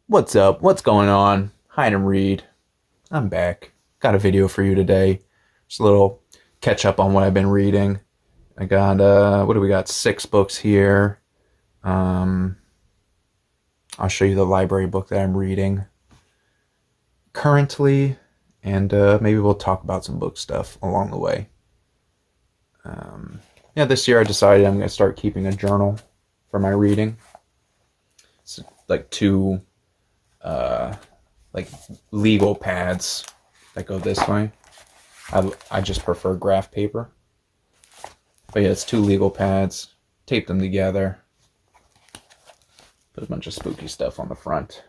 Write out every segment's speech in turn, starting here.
What's up? What's going on? Hide and read. I'm back. Got a video for you today. Just a little catch up on what I've been reading. I got what do we got? 6 books here. I'll show you the library book that I'm reading currently, and maybe we'll talk about some book stuff along the way. Yeah, this year I decided I'm gonna start keeping a journal for my reading. It's like 2 like legal pads that go this way. I just prefer graph paper. But yeah, it's 2 legal pads. Tape them together. Put a bunch of spooky stuff on the front.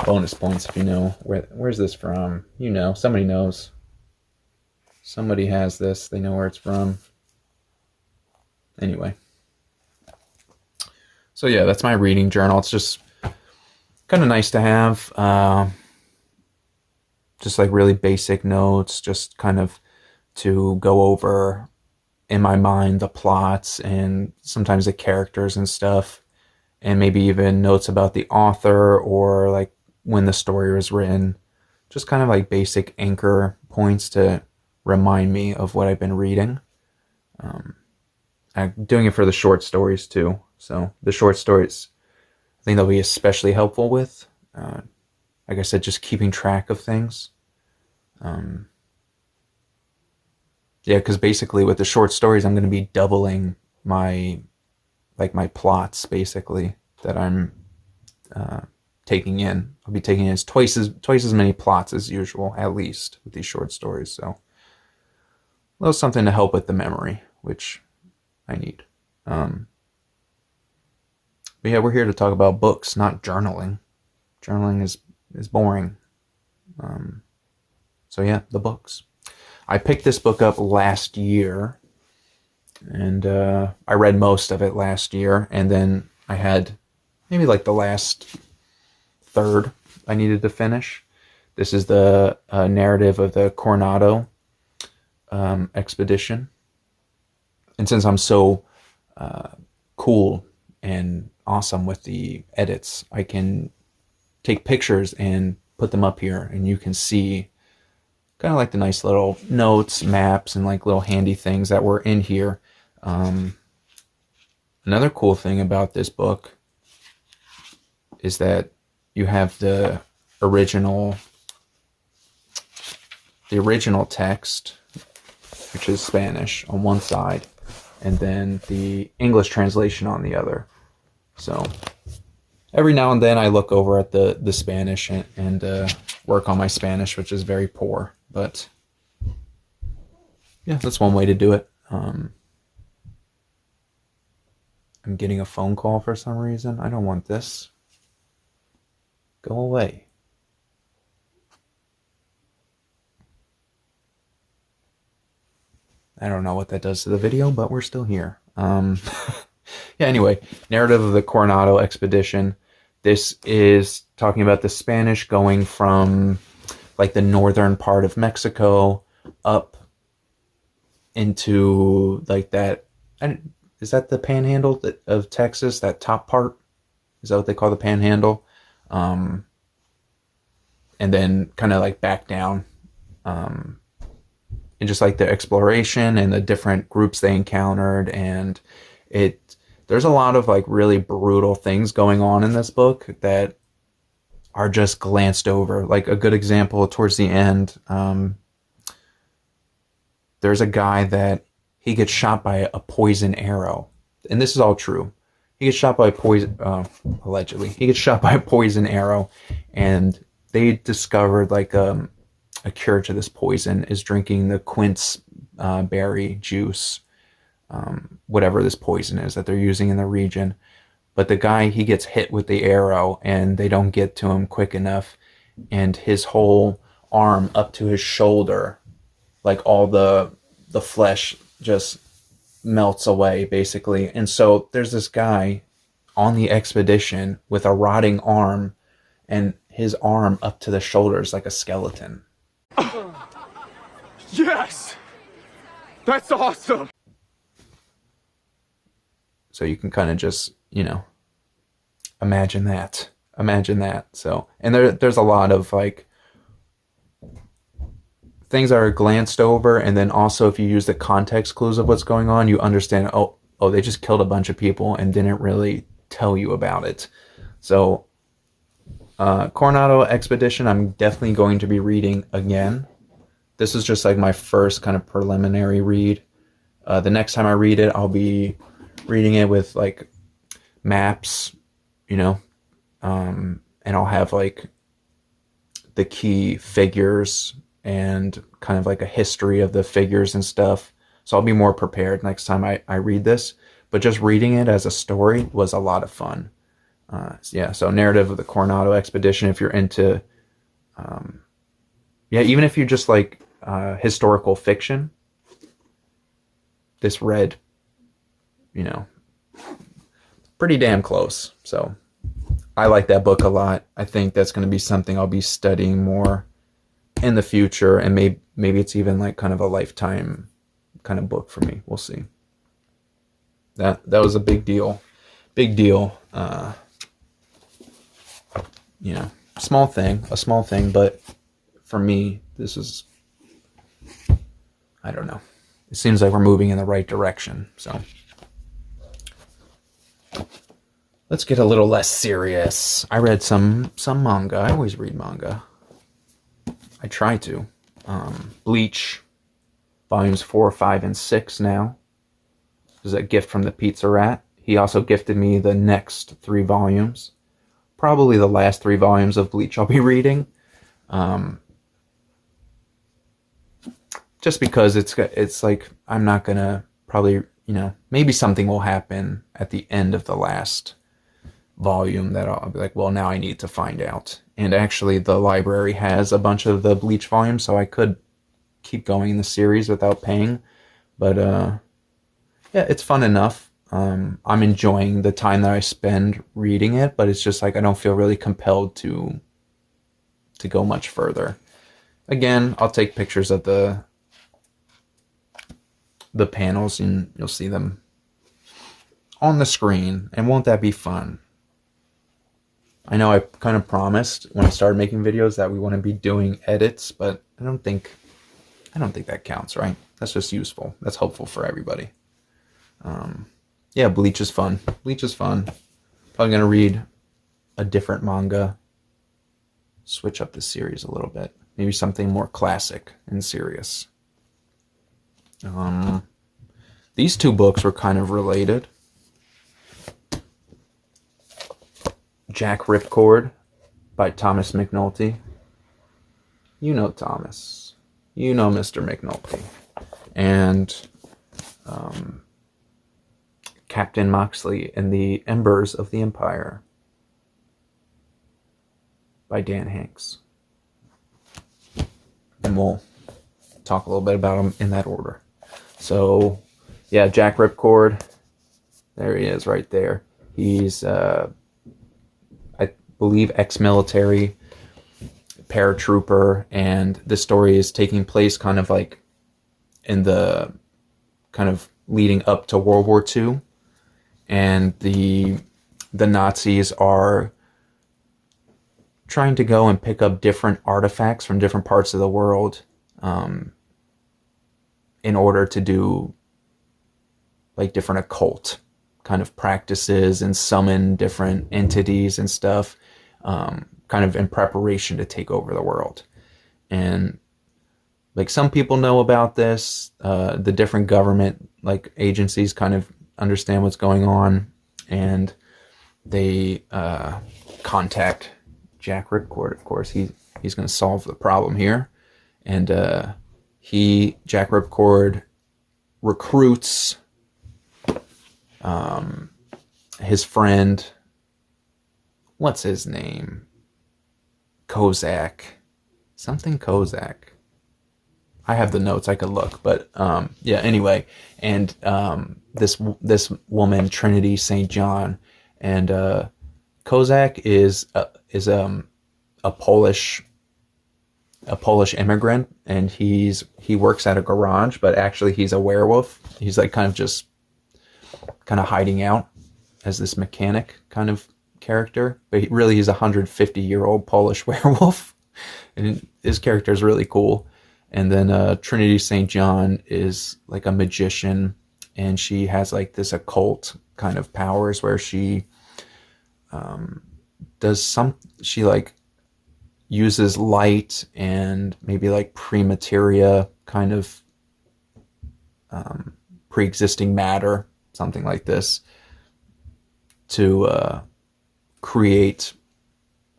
Bonus points if you know. Where's this from? You know, somebody knows. Somebody has this. They know where it's from. Anyway. So yeah, that's my reading journal. It's just kind of nice to have. Just like really basic notes, just kind of to go over in my mind the plots and sometimes the characters and stuff, and maybe even notes about the author or like when the story was written. Just kind of like basic anchor points to remind me of what I've been reading. I'm doing it for the short stories too. So the short stories, I think they'll be especially helpful with, like I said, just keeping track of things. Yeah, because basically with the short stories, I'm going to be doubling my plots basically that I'm taking in. I'll be taking in twice as many plots as usual, at least with these short stories. So a little something to help with the memory, which I need. But yeah, we're here to talk about books, not journaling. Journaling is boring. So yeah, the books. I picked this book up last year, and I read most of it last year, and then I had maybe like the last third I needed to finish. This is the narrative of the Coronado Expedition. And since I'm so cool and awesome with the edits, I can take pictures and put them up here, and you can see kind of like the nice little notes, maps, and like little handy things that were in here. Another cool thing about this book is that you have the original text, which is Spanish, on one side, and then the English translation on the other. So every now and then I look over at the Spanish and work on my Spanish, which is very poor. But yeah, that's one way to do it. I'm getting a phone call for some reason. I don't want this. Go away. I don't know what that does to the video, but we're still here. Yeah, anyway, narrative of the Coronado Expedition. This is talking about the Spanish going from like the northern part of Mexico up into like that. Is that the panhandle of Texas? That top part? Is that what they call the panhandle? And then kind of like back down. And just like the exploration and the different groups they encountered, and there's a lot of like really brutal things going on in this book that are just glanced over. Like a good example towards the end, there's a guy that he gets shot by a poison arrow, and this is all true. He gets shot by allegedly. He gets shot by a poison arrow, and they discovered like a cure to this poison is drinking the quince berry juice, whatever this poison is that they're using in the region. But the guy, he gets hit with the arrow, and they don't get to him quick enough, and his whole arm up to his shoulder, like all the flesh just melts away basically. And so there's this guy on the expedition with a rotting arm, and his arm up to the shoulders like a skeleton. Yes! That's awesome! So you can kind of just, Imagine that. Imagine that. So, and there's a lot of like things that are glanced over, and then also if you use the context clues of what's going on, you understand, oh, they just killed a bunch of people and didn't really tell you about it. So Coronado Expedition, I'm definitely going to be reading again. This is just like my first kind of preliminary read. The next time I read it, I'll be reading it with like maps, you know, and I'll have like the key figures and kind of like a history of the figures and stuff. So I'll be more prepared next time I read this. But just reading it as a story was a lot of fun. Yeah, so Narrative of the Coronado Expedition, if you're into, yeah, even if you just like historical fiction, this read, you know, pretty damn close. So I like that book a lot. I think that's going to be something I'll be studying more in the future, and maybe it's even like kind of a lifetime kind of book for me. We'll see. That was a big deal. You know, a small thing, but for me, this is, I don't know. It seems like we're moving in the right direction. So let's get a little less serious. I read some manga. I always read manga. I try to. Bleach, volumes 4, 5, and 6 now. This is a gift from the Pizza Rat. He also gifted me the next 3 volumes. Probably the last 3 volumes of Bleach I'll be reading. Just because it's like, I'm not gonna probably, you know, maybe something will happen at the end of the last volume that I'll be like, well, now I need to find out. And actually the library has a bunch of the Bleach volumes, so I could keep going in the series without paying. But yeah, it's fun enough. I'm enjoying the time that I spend reading it, but it's just like I don't feel really compelled to go much further. Again, I'll take pictures of the panels and you'll see them on the screen, and won't that be fun? I know I kind of promised when I started making videos that we want to be doing edits, but I don't think that counts, right? That's just useful. That's helpful for everybody. Yeah, Bleach is fun. Probably gonna read a different manga. Switch up the series a little bit. Maybe something more classic and serious. These 2 books were kind of related. Jack Ripcord by Thomas McNulty. You know Thomas. You know Mr. McNulty. And Captain Moxley and the Embers of the Empire by Dan Hanks. And we'll talk a little bit about them in that order. So, yeah, Jack Ripcord. There he is right there. He's, I believe, ex-military paratrooper, and the story is taking place kind of like in the kind of leading up to World War II. And the Nazis are trying to go and pick up different artifacts from different parts of the world in order to do like different occult kind of practices and summon different entities and stuff, kind of in preparation to take over the world. And like some people know about this, the different government like agencies kind of understand what's going on, and they contact Jack Ripcord. Of course, he's going to solve the problem here, and Jack Ripcord recruits his friend. What's his name? Kozak. Something Kozak. I have the notes, I could look, but yeah, anyway, and this woman, Trinity St. John, and Kozak is a Polish immigrant, and he works at a garage, but actually he's a werewolf. He's like kind of hiding out as this mechanic kind of character, but he's a 150-year-old Polish werewolf, and his character is really cool. And then Trinity St. John is like a magician, and she has like this occult kind of powers where she she like uses light and maybe like pre-materia kind of pre-existing matter, something like this, to create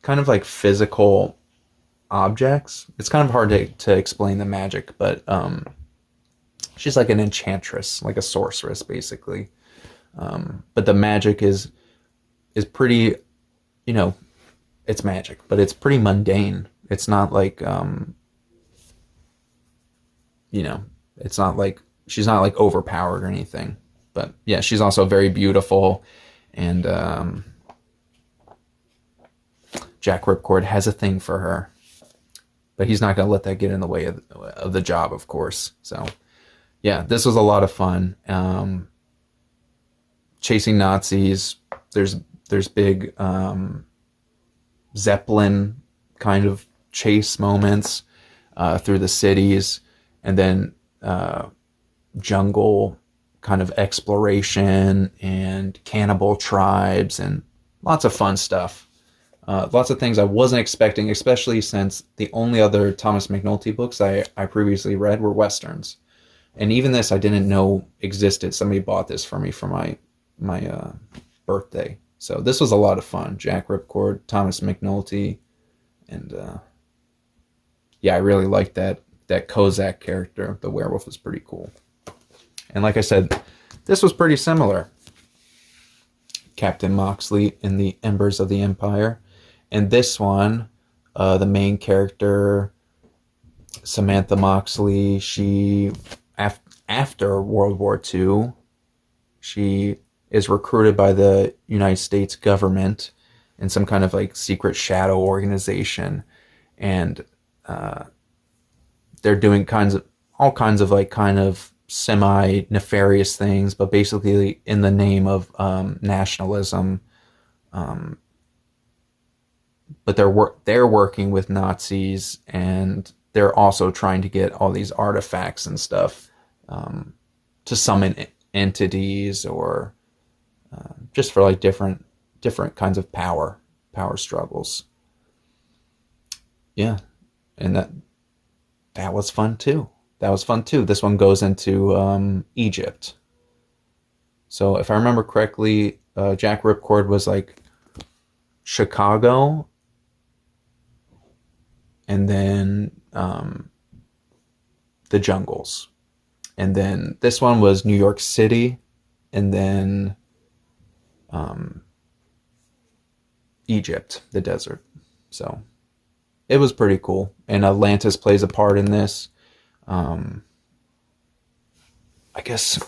kind of like physical objects. It's kind of hard to explain the magic, but she's like an enchantress, like a sorceress, basically. But the magic is pretty, you know, it's magic, but it's pretty mundane. It's not like, you know, it's not like, she's not like overpowered or anything. But yeah, she's also very beautiful, and Jack Ripcord has a thing for her, but he's not going to let that get in the way of the job, of course. So yeah, this was a lot of fun. Chasing Nazis. There's big Zeppelin kind of chase moments through the cities, and then jungle kind of exploration and cannibal tribes and lots of fun stuff. Lots of things I wasn't expecting, especially since the only other Thomas McNulty books I previously read were Westerns. And even this I didn't know existed. Somebody bought this for me for my birthday. So this was a lot of fun. Jack Ripcord, Thomas McNulty, and yeah, I really liked that Kozak character. The werewolf was pretty cool. And like I said, this was pretty similar. Captain Moxley in the Embers of the Empire. And this one, the main character, Samantha Moxley, she, after World War II, she is recruited by the United States government in some kind of like secret shadow organization. And they're doing all kinds of like kind of semi-nefarious things, but basically in the name of nationalism. But they're working with Nazis, and they're also trying to get all these artifacts and stuff to summon entities, or just for like different kinds of power struggles. Yeah, and that was fun too. This one goes into Egypt. So if I remember correctly, Jack Ripcord was like Chicago, and then the jungles. And then this one was New York City, and then Egypt, the desert. So it was pretty cool. And Atlantis plays a part in this. I guess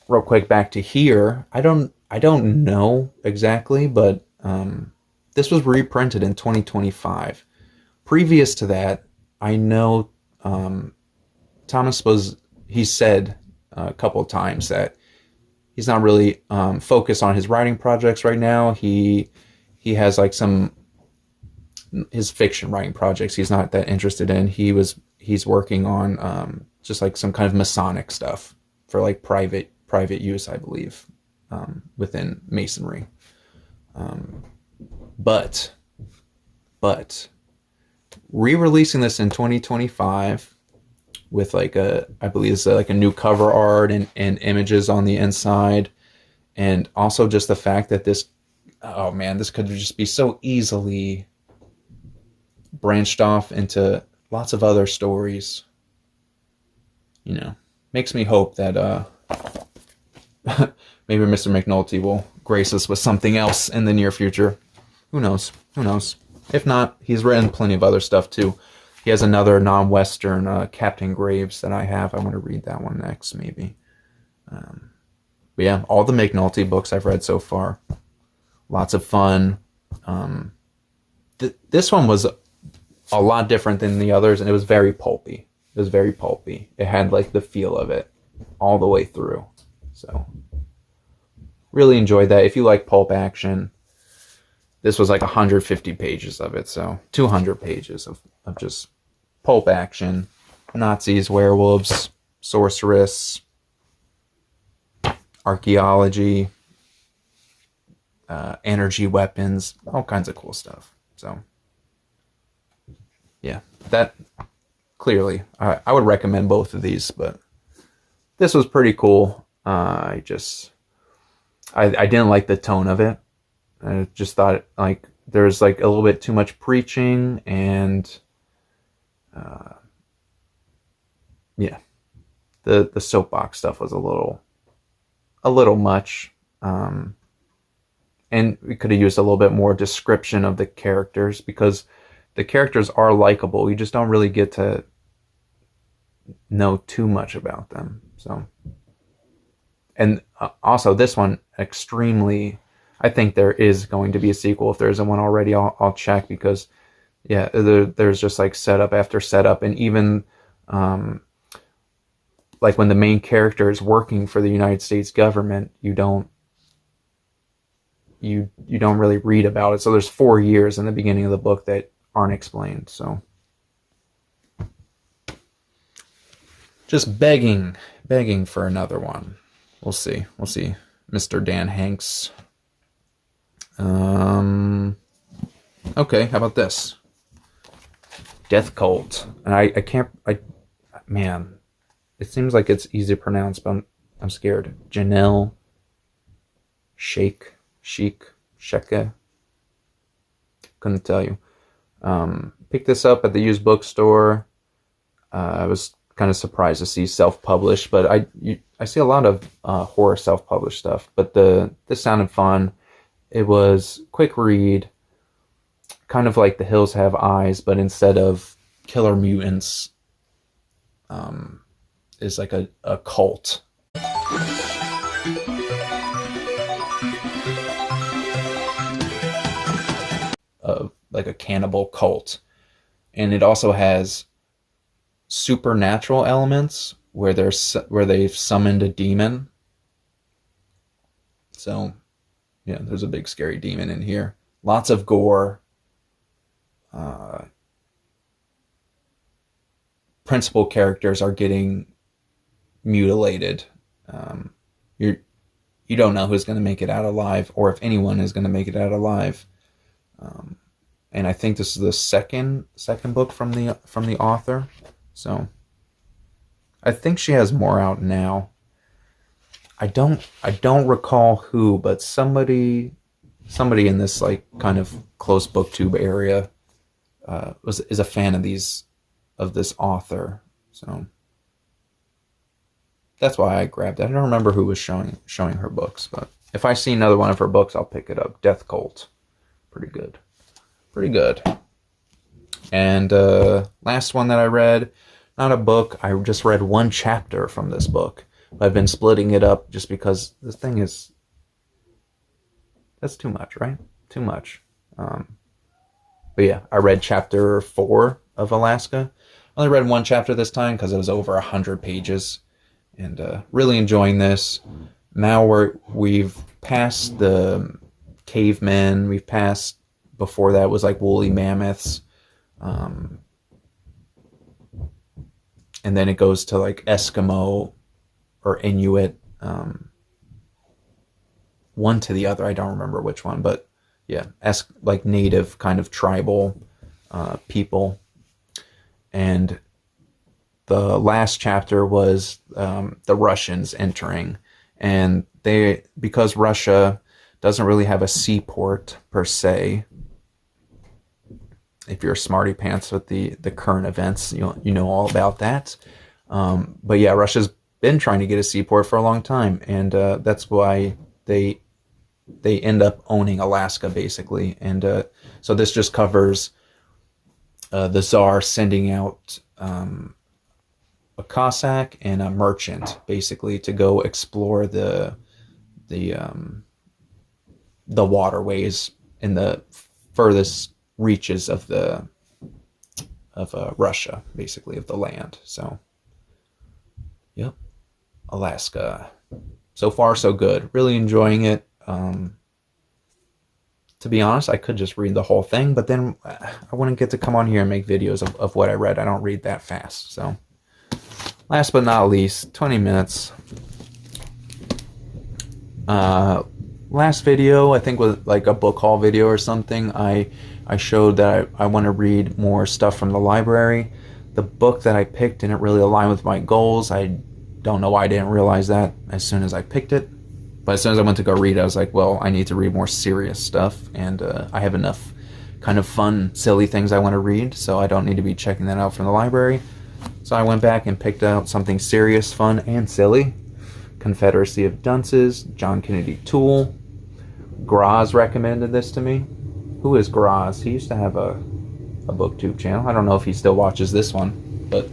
real quick back to here. I don't know exactly, but this was reprinted in 2025. Previous to that, I know Thomas he said a couple of times that he's not really focused on his writing projects right now. He has like his fiction writing projects he's not that interested in. He's working on just like some kind of Masonic stuff for like private use, I believe, within Masonry. But re-releasing this in 2025 with like I believe it's like a new cover art and images on the inside, and also just the fact that this could just be so easily branched off into lots of other stories. You know, makes me hope that maybe Mr. McNulty will grace us with something else in the near future. Who knows? If not, he's written plenty of other stuff too. He has another non-Western, Captain Graves, that I have. I want to read that one next, maybe. But yeah, all the McNulty books I've read so far. Lots of fun. This one was a lot different than the others, and it was very pulpy. It had like the feel of it all the way through. So really enjoyed that. If you like pulp action, this was like 150 pages of it, so 200 pages of just pulp action. Nazis, werewolves, sorceress, archaeology, energy weapons, all kinds of cool stuff. So, yeah, that clearly, I would recommend both of these, but this was pretty cool. I didn't like the tone of it. I just thought like there's like a little bit too much preaching, and yeah, the soapbox stuff was a little much. And we could have used a little bit more description of the characters, because the characters are likable. You just don't really get to know too much about them. So, and also this one, extremely, I think there is going to be a sequel. If there isn't one already, I'll check, because yeah, there's just like setup after setup, and even like when the main character is working for the United States government, you don't really read about it. So there's 4 years in the beginning of the book that aren't explained. So just begging for another one. We'll see. Mr. Dan Hanks. Okay, how about this? Death Cult. And man, it seems like it's easy to pronounce, but I'm scared. Janelle Sheikh, Sheka. Couldn't tell you. Picked this up at the used bookstore. I was kind of surprised to see self-published, but I see a lot of horror self-published stuff. But this sounded fun. It was quick read, kind of like The Hills Have Eyes, but instead of killer mutants, is like a cult. Of like a cannibal cult, and it also has supernatural elements where they've summoned a demon. So yeah, there's a big scary demon in here. Lots of gore. Principal characters are getting mutilated. You don't know who's going to make it out alive, or if anyone is going to make it out alive. And I think this is the second book from the author. So I think she has more out now. I don't recall who, but somebody in this like kind of close booktube area is a fan of this author. So that's why I grabbed it. I don't remember who was showing her books, but if I see another one of her books, I'll pick it up. Death Cult. Pretty good. And last one that I read, not a book, I just read one chapter from this book. I've been splitting it up just because this thing that's too much, right? Too much. But yeah, I read chapter 4 of Alaska. I only read one chapter this time because it was over 100 pages, and really enjoying this. Now we've passed the cavemen, we've passed, before that was like woolly mammoths, and then it goes to like Eskimo or Inuit, one to the other. I don't remember which one, but yeah, like native kind of tribal people. And the last chapter was the Russians entering, and because Russia doesn't really have a seaport per se. If you're a smarty pants with the current events, you know all about that. But yeah, Russia's been trying to get a seaport for a long time, and that's why they end up owning Alaska basically. And so this just covers the Tsar sending out a Cossack and a merchant basically to go explore the waterways in the furthest reaches of Russia, basically, of the land. So, yep, Alaska. so far so good. Really enjoying it. To be honest, I could just read the whole thing, but then I wouldn't get to come on here and make videos of what I read. I don't read that fast. So, last but not least, 20 minutes. Last video, I think, was like a book haul video or something. I showed that I want to read more stuff from the library. The book that I picked didn't really align with my goals. I don't know why I didn't realize that as soon as I picked it. But as soon as I went to go read, I was like, well, I need to read more serious stuff, and I have enough kind of fun, silly things I want to read, so I don't need to be checking that out from the library. So I went back and picked out something serious, fun, and silly. Confederacy of Dunces, John Kennedy Toole. Graz recommended this to me. Who is Graz? He used to have a booktube channel. I don't know if he still watches this one, but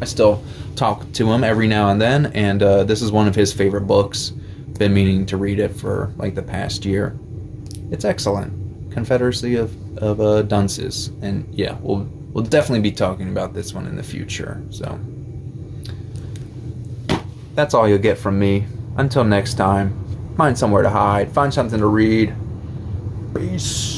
I still talk to him every now and then, and this is one of his favorite books. Been meaning to read it for like the past year. It's excellent. Confederacy of Dunces, and yeah, we'll definitely be talking about this one in the future. So that's all you'll get from me. Until next time, find somewhere to hide, find something to read. Peace.